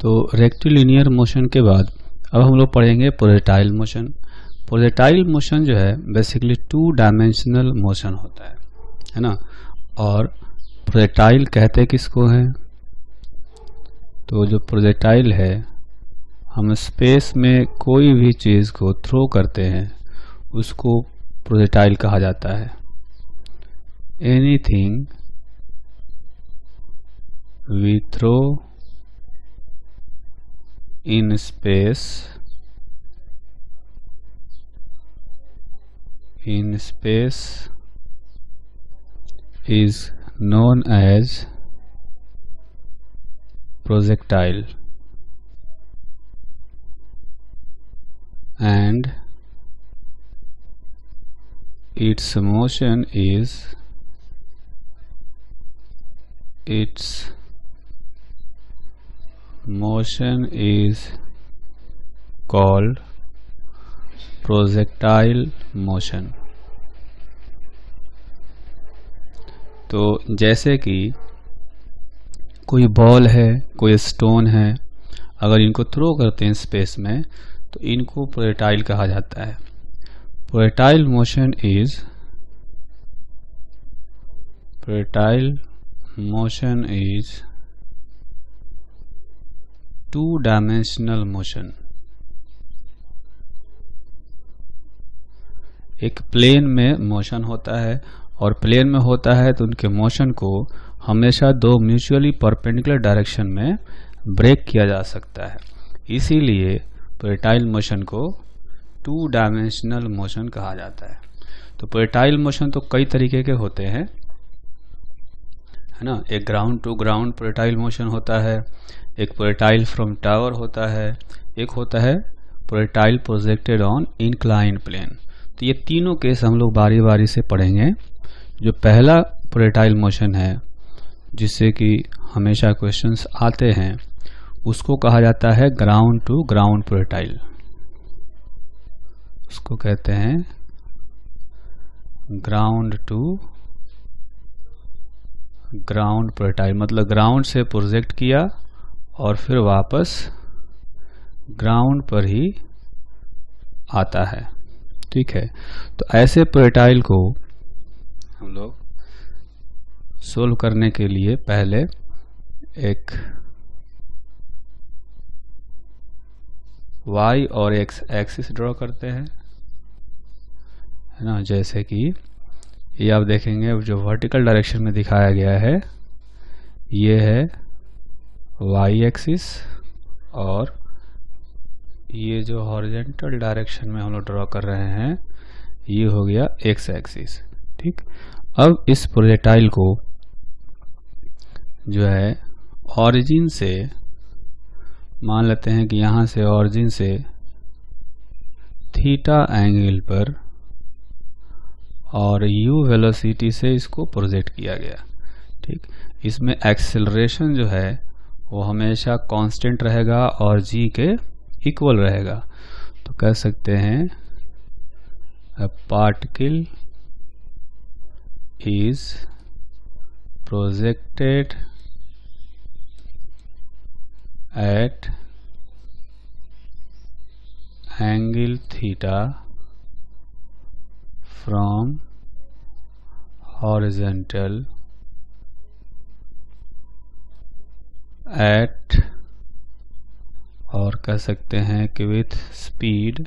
तो rectilinear motion के बाद अब हम लोग पढ़ेंगे प्रोजेक्टाइल मोशन। प्रोजेक्टाइल मोशन जो है बेसिकली 2 डायमेंशनल मोशन होता है ना। और प्रोजेक्टाइल कहते किसको हैं? तो जो प्रोजेक्टाइल है, हम स्पेस में कोई भी चीज़ को थ्रो करते हैं उसको प्रोजेक्टाइल कहा जाता है। Anything we throw in space is known as projectile, and its motion is called projectile motion। तो जैसे कि कोई बॉल है, कोई स्टोन है, अगर इनको थ्रो करते हैं स्पेस में तो इनको प्रोजेक्टाइल कहा जाता है। Projectile motion is 2 dimensional motion. एक प्लेन में मोशन होता है, और प्लेन में होता है तो उनके मोशन को हमेशा 2 म्यूचुअली परपेंडिकुलर डायरेक्शन में ब्रेक किया जा सकता है। इसीलिए प्रोजेक्टाइल मोशन को 2 डायमेंशनल मोशन कहा जाता है। तो प्रोजेक्टाइल मोशन तो कई तरीके के होते हैं, है ना। एक ground to ground projectile motion होता है, एक प्रोजेक्टाइल फ्रॉम टावर होता है, एक होता है projectile projected on inclined plane. तो ये तीनों केस हम लोग बारी बारी से पढ़ेंगे। जो पहला प्रोजेक्टाइल मोशन है जिससे कि हमेशा क्वेश्चंस आते हैं उसको कहा जाता है ग्राउंड टू ग्राउंड प्रोजेक्टाइल। उसको कहते हैं ग्राउंड टू ग्राउंड प्रोजेक्टाइल, मतलब ग्राउंड से प्रोजेक्ट किया और फिर वापस ग्राउंड पर ही आता है। ठीक है, तो ऐसे प्रोजेक्टाइल को हम लोग सोल्व करने के लिए पहले एक y और x एक्सिस ड्रॉ करते हैं, है ना। जैसे कि ये आप देखेंगे जो वर्टिकल डायरेक्शन में दिखाया गया है ये है y एक्सिस, और ये जो हॉरिजॉन्टल डायरेक्शन में हम लोग ड्रॉ कर रहे हैं ये हो गया x एक्सिस। ठीक, अब इस प्रोजेक्टाइल को जो है ऑरिजिन से, मान लेते हैं कि यहाँ से ऑरिजिन से थीटा एंगल पर और u वेलोसिटी से इसको प्रोजेक्ट किया गया। ठीक, इसमें एक्सेलरेशन जो है वो हमेशा कांस्टेंट रहेगा और g के इक्वल रहेगा। तो कह सकते हैं a particle is projected at angle theta from horizontal at, और कह सकते हैं कि with speed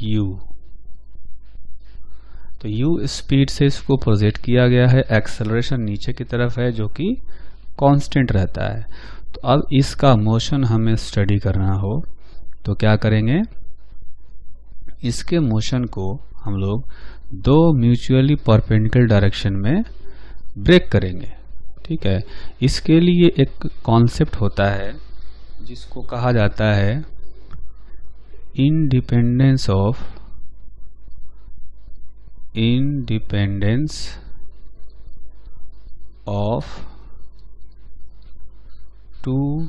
u। तो u स्पीड से इसको प्रोजेक्ट किया गया है, एक्सेलरेशन नीचे की तरफ है जो कि कांस्टेंट रहता है। तो अब इसका मोशन हमें स्टडी करना हो तो क्या करेंगे, इसके मोशन को हम लोग 2 म्यूचुअली परपेंडिकुलर डायरेक्शन में ब्रेक करेंगे। ठीक है, इसके लिए एक कॉन्सेप्ट होता है जिसको कहा जाता है independence of 2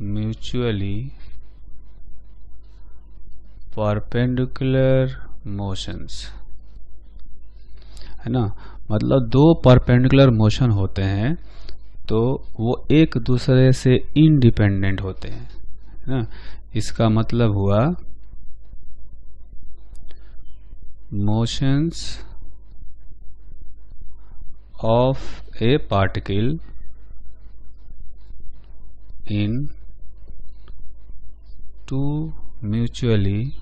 mutually perpendicular motions. है ना, मतलब दो परपेंडिकुलर मोशन होते हैं तो वो एक दूसरे से इंडिपेंडेंट होते हैं, है ना। इसका मतलब हुआ motions of a particle in two mutually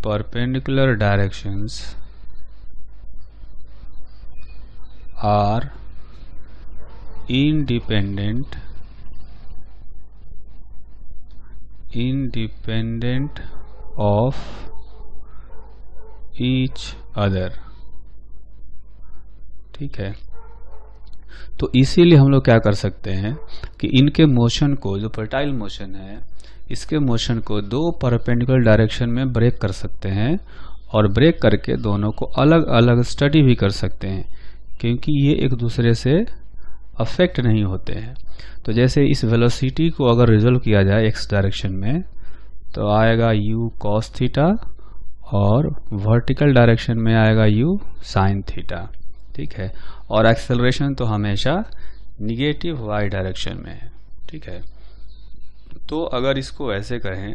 perpendicular directions are independent of each other। ठीक है, तो इसीलिए हम लोग क्या कर सकते हैं कि इनके मोशन को, जो प्रोटाइल मोशन है, इसके मोशन को दो परपेंडिकुलर डायरेक्शन में ब्रेक कर सकते हैं और ब्रेक करके दोनों को अलग अलग स्टडी भी कर सकते हैं, क्योंकि ये एक दूसरे से अफेक्ट नहीं होते हैं। तो जैसे इस वेलोसिटी को अगर रिजोल्व किया जाए एक्स डायरेक्शन में तो आएगा u cos थीटा और वर्टिकल डायरेक्शन में आएगा u sin थीटा। ठीक है, और एक्सेलरेशन तो हमेशा निगेटिव y डायरेक्शन में है। ठीक है, तो अगर इसको ऐसे कहें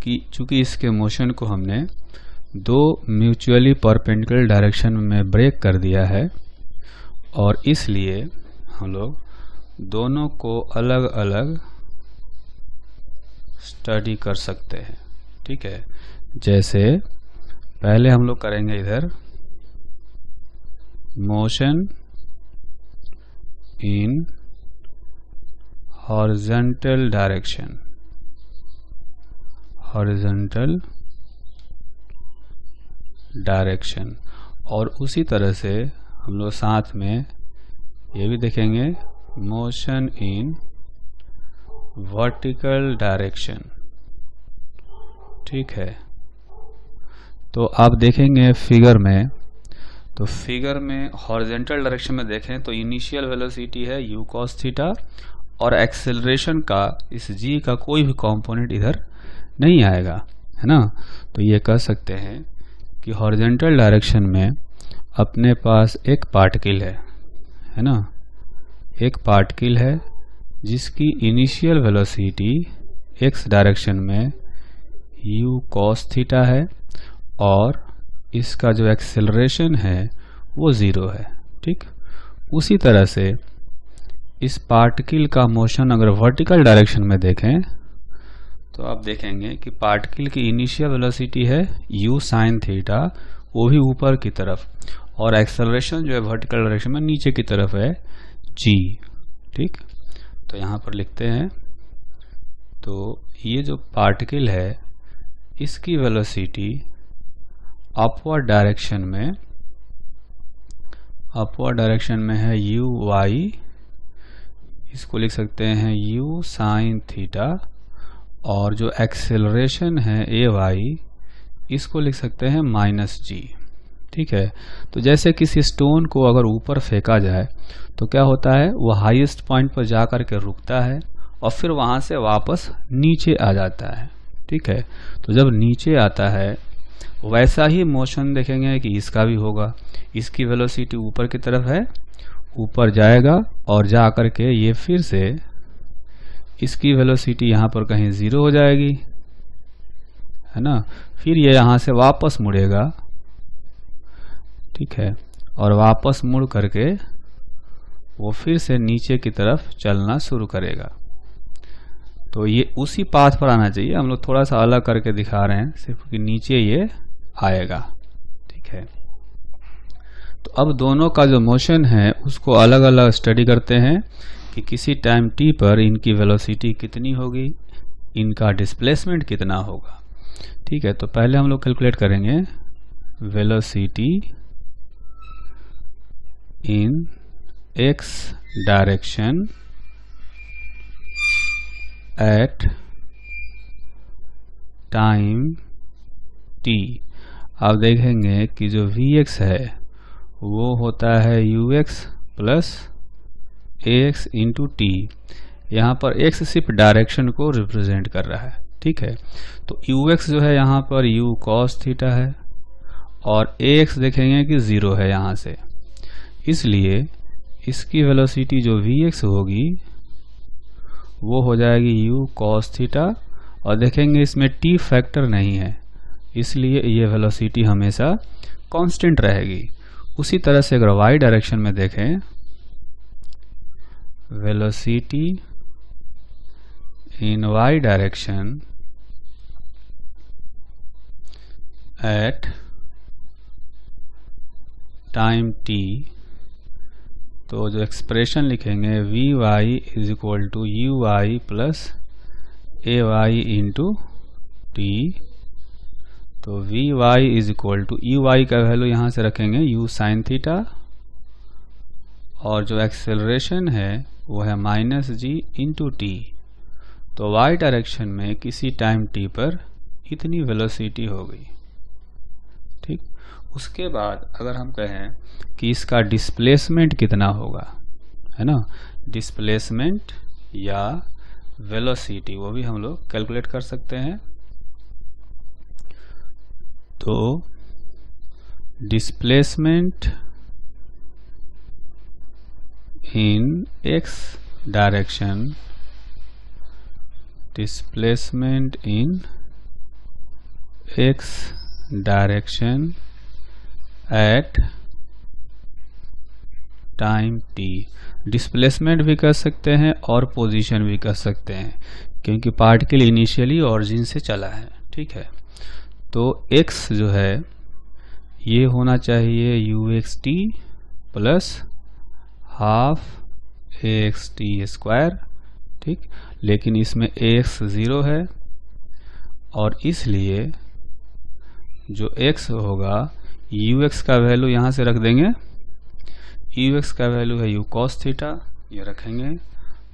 कि चूंकि इसके मोशन को हमने दो म्यूचुअली परपेंडिकुलर डायरेक्शन में ब्रेक कर दिया है और इसलिए हम लोग दोनों को अलग अलग स्टडी कर सकते हैं। ठीक है, जैसे पहले हम लोग करेंगे इधर मोशन इन हॉरिजॉन्टल डायरेक्शन, और उसी तरह से हम लोग साथ में ये भी देखेंगे मोशन इन वर्टिकल डायरेक्शन। ठीक है, तो आप देखेंगे फिगर में, तो फिगर में हॉरिजॉन्टल डायरेक्शन में देखें तो इनिशियल वेलोसिटी है u cos थीटा और एक्सेलरेशन का इस g का कोई भी कंपोनेंट इधर नहीं आएगा, है ना। तो ये कह सकते हैं कि हॉरिजॉन्टल डायरेक्शन में अपने पास एक पार्टिकल है ना, एक पार्टिकल है जिसकी इनिशियल वेलोसिटी x डायरेक्शन में u cos थीटा है और इसका जो एक्सेलरेशन है वो 0 है। ठीक, उसी तरह से इस पार्टिकल का मोशन अगर वर्टिकल डायरेक्शन में देखें तो आप देखेंगे कि पार्टिकल की इनिशियल वेलोसिटी है u sin थीटा, वो भी ऊपर की तरफ, और एक्सेलरेशन जो है वर्टिकल डायरेक्शन में नीचे की तरफ है g। ठीक, तो यहाँ पर लिखते हैं, तो ये जो पार्टिकल है इसकी वेलोसिटी अपवर्ड डायरेक्शन में है uy, इसको लिख सकते हैं u sin थीटा, और जो एक्सेलरेशन है ay इसको लिख सकते हैं -g। ठीक है, तो जैसे किसी स्टोन को अगर ऊपर फेंका जाए तो क्या होता है, वो हाईएस्ट पॉइंट पर जा कर के रुकता है और फिर वहाँ से वापस नीचे आ जाता है। ठीक है, तो जब नीचे आता है वैसा ही मोशन देखेंगे कि इसका भी होगा, इसकी वेलोसिटी ऊपर की तरफ है, ऊपर जाएगा और जा कर के ये फिर से इसकी वेलोसिटी यहाँ पर कहीं 0 हो जाएगी, है ना, फिर ये यहाँ से वापस मुड़ेगा। ठीक है, और वापस मुड़ करके वो फिर से नीचे की तरफ चलना शुरू करेगा। तो ये उसी पाथ पर आना चाहिए, हम लोग थोड़ा सा अलग करके दिखा रहे हैं सिर्फ कि नीचे ये आएगा। ठीक है, तो अब दोनों का जो मोशन है उसको अलग अलग स्टडी करते हैं कि किसी टाइम t पर इनकी वेलोसिटी कितनी होगी, इनका डिस्प्लेसमेंट कितना होगा। ठीक है, तो पहले हम लोग कैलकुलेट करेंगे velocity in x direction at time t। आप देखेंगे कि जो vx है वो होता है ux plus ax into T. यहाँ पर x सिर्फ डायरेक्शन को रिप्रेजेंट कर रहा है। ठीक है। तो ux जो है यहाँ पर u cos थीटा है और ax देखेंगे कि 0 है यहाँ से, इसलिए इसकी वेलोसिटी जो vx होगी वो हो जाएगी u cos थीटा, और देखेंगे इसमें t फैक्टर नहीं है, इसलिए ये वेलोसिटी हमेशा कांस्टेंट रहेगी। उसी तरह से अगर y डायरेक्शन में देखें, velocity in y direction at time t, तो जो एक्सप्रेशन लिखेंगे vy is equal to uy plus ay into t। तो vy is equal to uy का वैल्यू यहाँ से रखेंगे u साइन थीटा, और जो एक्सेलरेशन है वो है माइनस g इंटू टी। तो y डायरेक्शन में किसी टाइम t पर इतनी वेलोसिटी हो गई, ठीक। उसके बाद अगर हम कहें कि इसका डिस्प्लेसमेंट कितना होगा, है ना, डिस्प्लेसमेंट या वेलोसिटी वो भी हम लोग कैलकुलेट कर सकते हैं। तो displacement in x direction, displacement in x direction at time t, displacement भी कर सकते हैं और पोजीशन भी कर सकते हैं, क्योंकि पार्टिकल इनिशियली ऑरिजिन से चला है, ठीक है। तो x जो है ये होना चाहिए uxt plus half axt square, ठीक। लेकिन इसमें ax 0 है, और इसलिए जो x होगा ux का वैल्यू यहाँ से रख देंगे, ux का वैल्यू है u cos थीटा, ये रखेंगे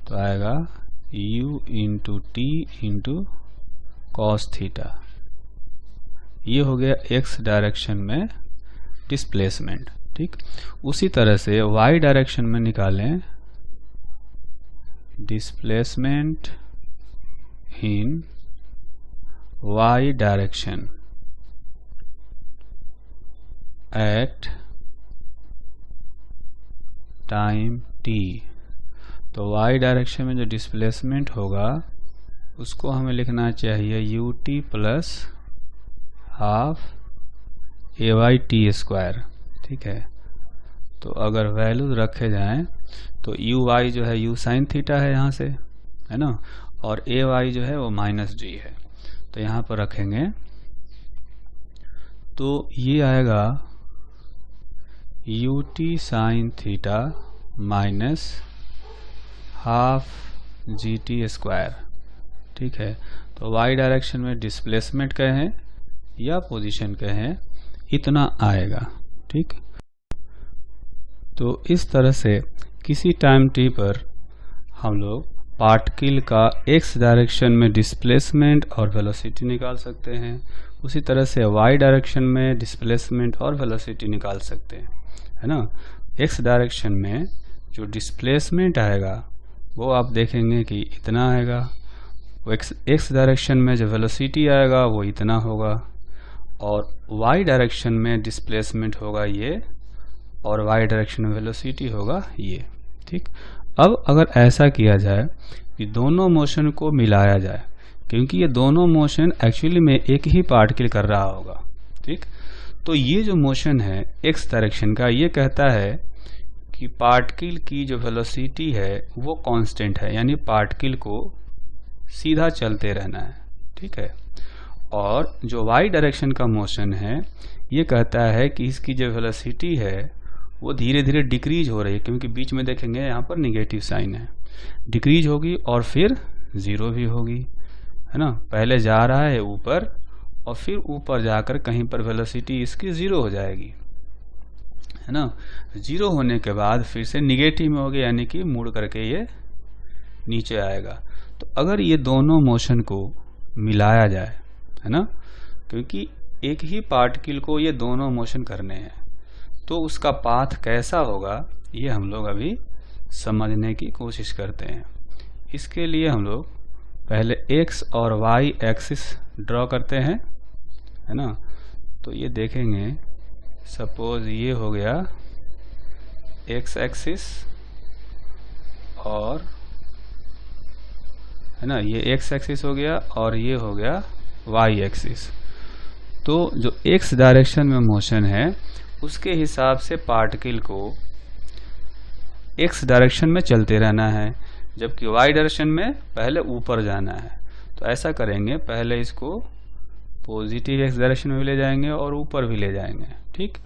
तो आएगा u into T into cos theta. ये हो गया x डायरेक्शन में डिस्प्लेसमेंट, ठीक। उसी तरह से y डायरेक्शन में निकालें displacement in y direction at time t। तो y डायरेक्शन में जो डिस्प्लेसमेंट होगा उसको हमें लिखना चाहिए ut plus half ay square, ठीक है। तो अगर वैल्यू रखे जाएं तो uy जो है u साइन थीटा है यहाँ से, है ना, और ay जो है वो माइनस g है, तो यहाँ पर रखेंगे तो ये आएगा ut sign theta minus half gt square, ठीक है। तो y डायरेक्शन में डिस्प्लेसमेंट कहें या पोजीशन कहें इतना आएगा, ठीक। तो इस तरह से किसी टाइम t पर हम लोग पार्टिकल का x डायरेक्शन में डिस्प्लेसमेंट और वेलोसिटी निकाल सकते हैं। उसी तरह से y डायरेक्शन में डिस्प्लेसमेंट और वेलोसिटी निकाल सकते हैं, है ना। x डायरेक्शन में जो डिस्प्लेसमेंट आएगा वो आप देखेंगे कि इतना आएगा, x डायरेक्शन में जो वेलोसिटी आएगा वो इतना होगा, और y डायरेक्शन में डिस्प्लेसमेंट होगा ये, और y डायरेक्शन में वेलोसिटी होगा ये, ठीक। अब अगर ऐसा किया जाए कि दोनों मोशन को मिलाया जाए, क्योंकि ये दोनों मोशन एक्चुअली में एक ही पार्टिकल कर रहा होगा, ठीक। तो ये जो मोशन है x डायरेक्शन का, ये कहता है कि पार्टिकल की जो वेलोसिटी है वो कांस्टेंट है, यानी पार्टिकल को सीधा चलते रहना है, ठीक है। और जो y डायरेक्शन का मोशन है ये कहता है कि इसकी जो वेलोसिटी है वो धीरे धीरे डिक्रीज हो रही है, क्योंकि बीच में देखेंगे यहाँ पर निगेटिव साइन है, डिक्रीज होगी और फिर ज़ीरो भी होगी, है ना। पहले जा रहा है ऊपर और फिर ऊपर जाकर कहीं पर वेलोसिटी इसकी 0 हो जाएगी, है ना। 0 होने के बाद फिर से निगेटिव में होगी, यानी कि मुड़ करके ये नीचे आएगा। तो अगर ये दोनों मोशन को मिलाया जाए, है ना, क्योंकि एक ही पार्टिकल को ये दोनों मोशन करने हैं, तो उसका पाथ कैसा होगा ये हम लोग अभी समझने की कोशिश करते हैं। इसके लिए हम लोग पहले x और y एक्सिस ड्रॉ करते हैं, है ना। तो ये देखेंगे, सपोज ये हो गया x एक्सिस और, है ना, ये x एक्सिस हो गया और ये हो गया y एक्सिस। तो जो x डायरेक्शन में मोशन है उसके हिसाब से पार्टिकल को x डायरेक्शन में चलते रहना है, जबकि y डायरेक्शन में पहले ऊपर जाना है। तो ऐसा करेंगे, पहले इसको पॉजिटिव x डायरेक्शन में भी ले जाएंगे और ऊपर भी ले जाएंगे, ठीक।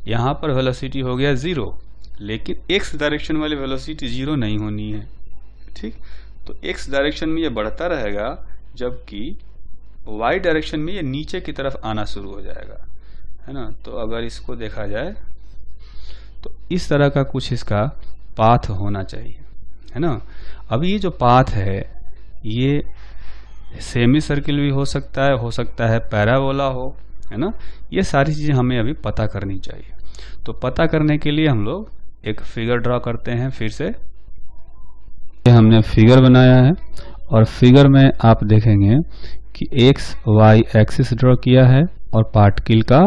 यहाँ पर वेलोसिटी हो गया 0, लेकिन x डायरेक्शन वाली वेलोसिटी 0 नहीं होनी है, ठीक। तो x डायरेक्शन में ये बढ़ता रहेगा, जबकि y डायरेक्शन में ये नीचे की तरफ आना शुरू हो जाएगा, है ना। तो अगर इसको देखा जाए तो इस तरह का कुछ इसका पाथ होना चाहिए, है ना। अब ये जो पाथ है ये सेमी सर्किल भी हो सकता है पैराबोला हो, है ना। ये सारी चीज़ें हमें अभी पता करनी चाहिए। तो पता करने के लिए हम लोग एक फिगर ड्रॉ करते हैं। फिर से हमने फिगर बनाया है और फिगर में आप देखेंगे कि x y एक्सिस ड्रॉ किया है और पार्टिकल का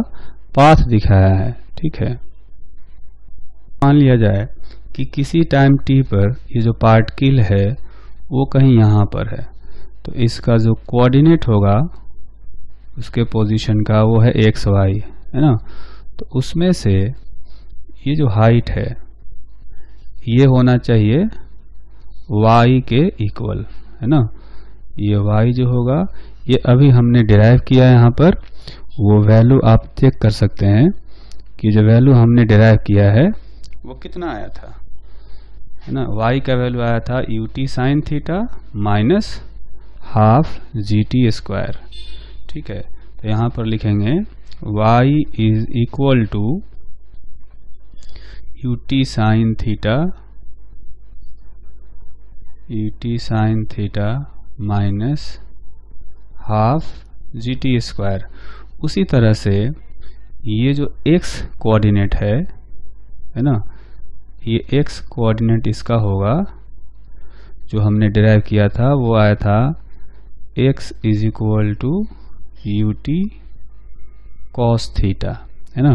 पाथ दिखाया है, ठीक है। मान लिया जाए कि किसी टाइम t पर ये जो पार्टिकल है वो कहीं यहाँ पर है, तो इसका जो कोऑर्डिनेट होगा उसके पोजीशन का वो है x y, है ना। तो उसमें से ये जो हाइट है ये होना चाहिए y के इक्वल, है ना। ये y जो होगा ये अभी हमने डिराइव किया है यहाँ पर, वो वैल्यू आप चेक कर सकते हैं कि जो वैल्यू हमने डिराइव किया है वो कितना आया था, है ना। y का वैल्यू आया था ut sin theta minus half gt square, ठीक है। तो यहाँ पर लिखेंगे y is equal to ut sin theta minus half gt square. उसी तरह से ये जो x कोऑर्डिनेट है ना, ये x कोऑर्डिनेट इसका होगा जो हमने डिराइव किया था, वो आया था x is equal to ut cos theta, है ना।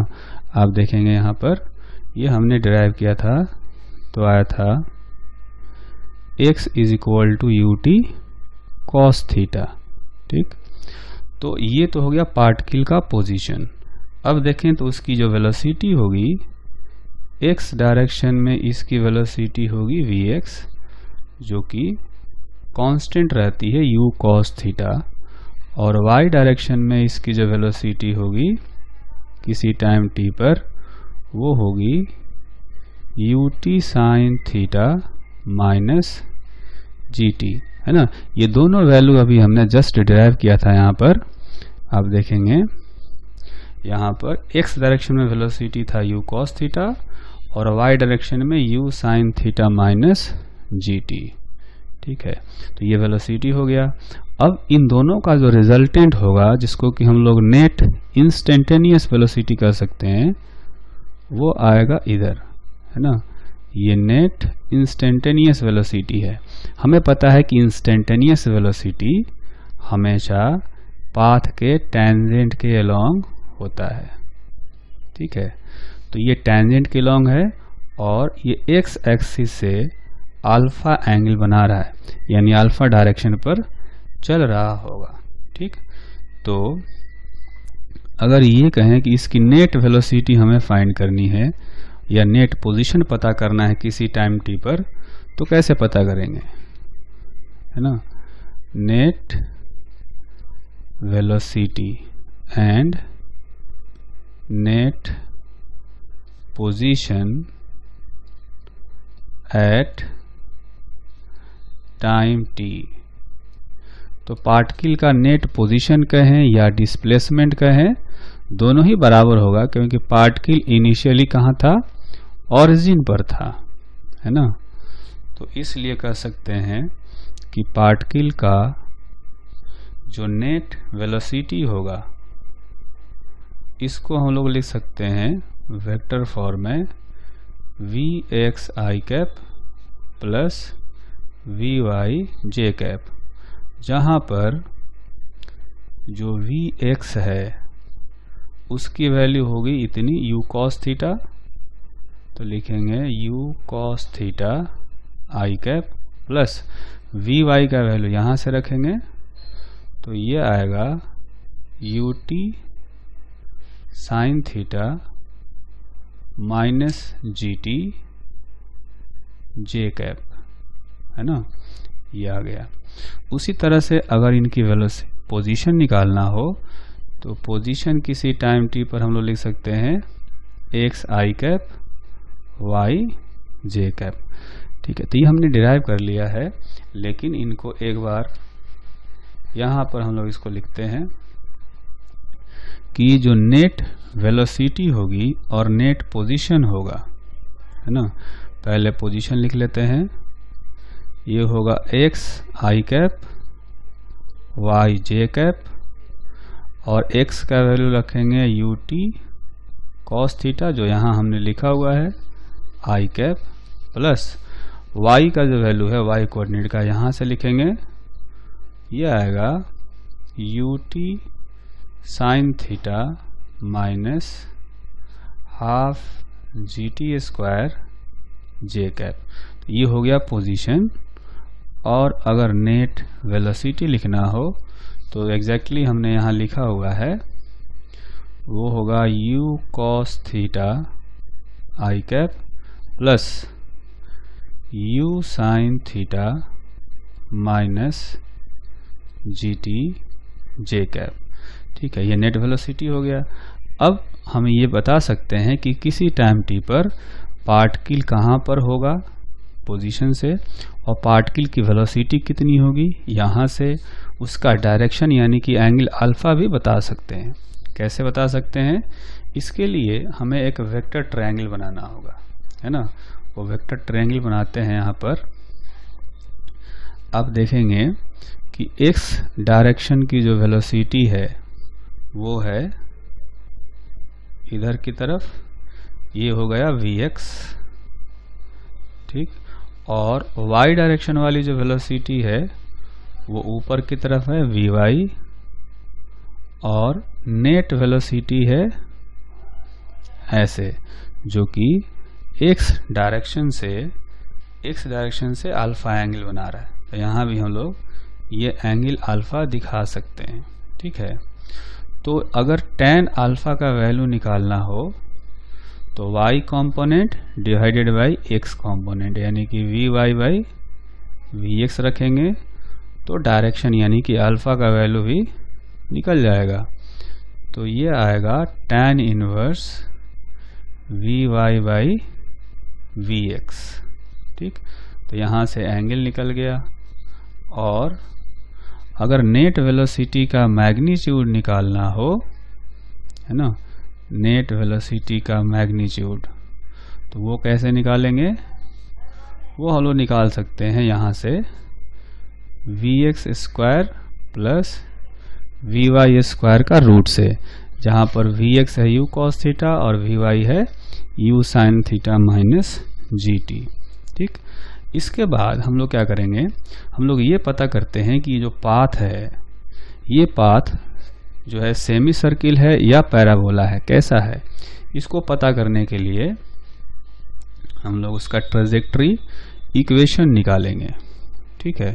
आप देखेंगे यहाँ पर ये हमने डिराइव किया था, तो आया था x is equal to ut cos theta, ठीक। तो ये तो हो गया पार्टिकल का पोजीशन। अब देखें तो उसकी जो वेलोसिटी होगी x डायरेक्शन में, इसकी वेलोसिटी होगी vx, जो कि कांस्टेंट रहती है u cos थीटा, और y डायरेक्शन में इसकी जो वेलोसिटी होगी किसी टाइम t पर वो होगी ut sin theta minus gt, है ना। ये दोनों वैल्यू अभी हमने जस्ट डिराइव किया था। यहाँ पर आप देखेंगे, यहाँ पर x डायरेक्शन में वेलोसिटी था u cos थीटा और y डायरेक्शन में u sin theta minus gt, ठीक है। तो ये वेलोसिटी हो गया। अब इन दोनों का जो रिजल्टेंट होगा, जिसको कि हम लोग नेट इंस्टेंटेनियस वेलोसिटी कर सकते हैं, वो आएगा इधर, है ना। ये नेट इंस्टेंटेनियस वेलोसिटी है। हमें पता है कि इंस्टेंटेनियस वेलोसिटी हमेशा पाथ के टेंजेंट के अलोंग होता है, ठीक है। तो ये टेंजेंट के अलोंग है और ये x एक्सिस से अल्फा एंगल बना रहा है, यानी अल्फा डायरेक्शन पर चल रहा होगा, ठीक। तो अगर ये कहें कि इसकी नेट वेलोसिटी हमें फाइंड करनी है या नेट पोजीशन पता करना है किसी टाइम t पर, तो कैसे पता करेंगे, है ना। Net velocity and net position at time t। तो पार्टिकल का नेट पोजीशन कहें या डिस्प्लेसमेंट कहें, दोनों ही बराबर होगा, क्योंकि पार्टिकल इनिशियली कहाँ था, ओरिजिन पर था, है ना। तो इसलिए कह सकते हैं कि पार्टिकल का जो नेट वेलोसिटी होगा इसको हम लोग लिख सकते हैं वेक्टर फॉर्म में vx i cap plus vy j cap. जहाँ पर जो Vx है उसकी वैल्यू होगी इतनी u cos थीटा, तो लिखेंगे u cos theta i cap plus Vy का वैल्यू यहाँ से रखेंगे, तो ये आएगा ut sign theta minus gt j cap, है ना, ये आ गया। उसी तरह से अगर इनकी वेलोसिटी पोजीशन निकालना हो तो पोजीशन किसी टाइम t पर हम लोग लिख सकते हैं x i cap y j cap, ठीक है। तो ये हमने डिराइव कर लिया है, लेकिन इनको एक बार यहाँ पर हम लोग इसको लिखते हैं कि जो नेट वेलोसिटी होगी और नेट पोजीशन होगा, है ना। पहले पोजीशन लिख लेते हैं, ये होगा x i cap y j cap और x का वैल्यू रखेंगे ut cos थीटा जो यहाँ हमने लिखा हुआ है i कैप प्लस y का जो वैल्यू है y कोऑर्डिनेट का यहाँ से लिखेंगे, ये आएगा ut sign theta minus half gt square j cap. तो ये हो गया पोजीशन। और अगर नेट वेलोसिटी लिखना हो तो एग्जैक्टली हमने यहाँ लिखा हुआ है, वो होगा u cos theta i cap plus u sine theta minus gt j cap, ठीक है। ये नेट वेलोसिटी हो गया। अब हम ये बता सकते हैं कि किसी टाइम t पर पार्टिकल कहाँ पर होगा पोजीशन से, और पार्टिकल की वेलोसिटी कितनी होगी यहाँ से, उसका डायरेक्शन यानी कि एंगल अल्फा भी बता सकते हैं। कैसे बता सकते हैं? इसके लिए हमें एक वेक्टर ट्रायंगल बनाना होगा, है ना। वो वेक्टर ट्रायंगल बनाते हैं यहाँ पर। अब देखेंगे कि x डायरेक्शन की जो वेलोसिटी है वो है इधर की तरफ, ये हो गया vx, ठीक। और y डायरेक्शन वाली जो वेलोसिटी है वो ऊपर की तरफ है vy, और नेट वेलोसिटी है ऐसे, जो कि x डायरेक्शन से अल्फा एंगल बना रहा है। तो यहाँ भी हम लोग ये एंगल अल्फा दिखा सकते हैं, ठीक है। तो अगर tan अल्फा का वैल्यू निकालना हो तो y component divided by x component यानी कि vy बाई vx रखेंगे, तो डायरेक्शन यानी कि अल्फा का वैल्यू भी निकल जाएगा। तो ये आएगा tan inverse vy by vx, ठीक। तो यहाँ से एंगल निकल गया। और अगर नेट वेलोसिटी का मैग्नीट्यूड निकालना हो, है ना, नेट वेलोसिटी का मैग्नीट्यूड, तो वो कैसे निकालेंगे? वो हम लोग निकाल सकते हैं यहाँ से vx square plus vy square का रूट से, जहाँ पर vx है u cos थीटा और vy है u sin theta minus gt, ठीक। इसके बाद हम लोग क्या करेंगे, हम लोग ये पता करते हैं कि जो पाथ है, ये पाथ जो है सेमी सर्किल है या पैराबोला है, कैसा है। इसको पता करने के लिए हम लोग उसका ट्रेजेक्टरी इक्वेशन निकालेंगे, ठीक है।